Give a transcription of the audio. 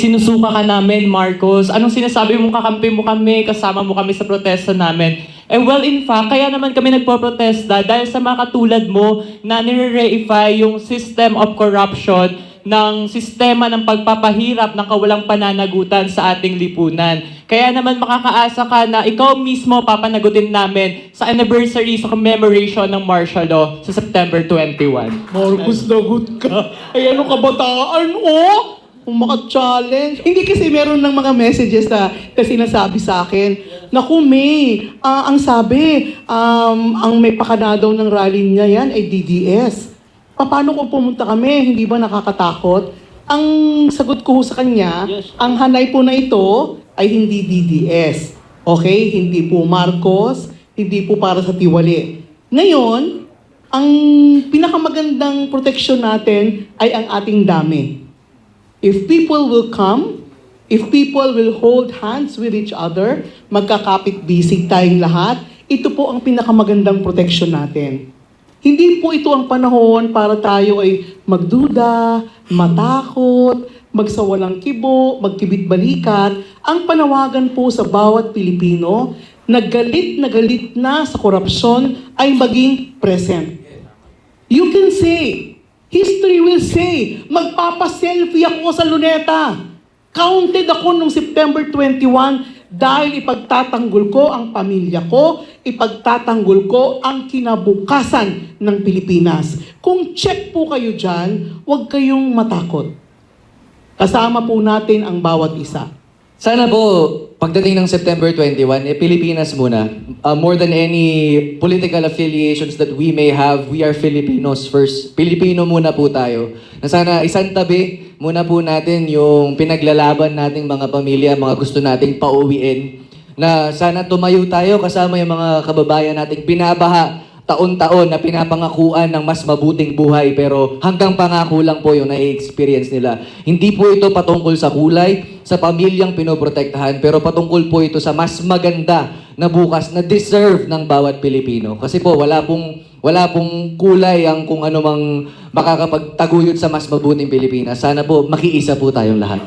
sinusuka ka namin, Marcos? Anong sinasabi mo, kakampi mo kami, kasama mo kami sa protesta namin? Well, in fact, kaya naman kami nagpo-protesta dahil sa mga katulad mo na nire-reify yung system of corruption ng sistema ng pagpapahirap ng kawalang pananagutan sa ating lipunan. Kaya naman makakaasa ka na ikaw mismo papanagutin namin sa anniversary sa commemoration ng martial law sa September 21. Marcos, lagot ka. Ay, ano kabataan, oh? Maka-challenge. Hindi kasi meron ng mga messages na sinasabi sa akin, naku, May, ang sabi, ang may pakana daw ng rally niya yan ay DDS. Paano kung pumunta kami? Hindi ba nakakatakot? Ang sagot ko sa kanya, ang hanay po na ito ay hindi DDS. Okay? Hindi po Marcos, hindi po para sa tiwali. Ngayon, ang pinakamagandang proteksyon natin ay ang ating dami. If people will come, if people will hold hands with each other, magkakapit-bisig tayong lahat, ito po ang pinakamagandang proteksyon natin. Hindi po ito ang panahon para tayo ay magduda, matakot, magsawalang kibo, magkibit-balikat. Ang panawagan po sa bawat Pilipino na galit na sa korupsyon ay maging present. You can say, history will say, magpapaselfie ako sa luneta. Counted ako noong September 21 dahil ipagtatanggol ko ang pamilya ko, ipagtatanggol ko ang kinabukasan ng Pilipinas. Kung check po kayo dyan, huwag kayong matakot. Kasama po natin ang bawat isa. Sana po, pagdating ng September 21, Pilipinas muna. More than any political affiliations that we may have, we are Filipinos first. Pilipino muna po tayo. Na sana isang tabi muna po natin yung pinaglalaban nating mga pamilya, mga gusto nating pauwiin. Na sana tumayo tayo kasama yung mga kababayan nating binabaha taon-taon na pinapangakuan ng mas mabuting buhay pero hanggang pangako lang po yung nai-experience nila. Hindi po ito patungkol sa kulay, sa pamilyang pinoprotektahan, pero patungkol po ito sa mas maganda na bukas na deserve ng bawat Pilipino. Kasi po wala pong kulay ang kung ano mang makakapagtaguyod sa mas mabuting Pilipinas. Sana po makiisa po tayong lahat.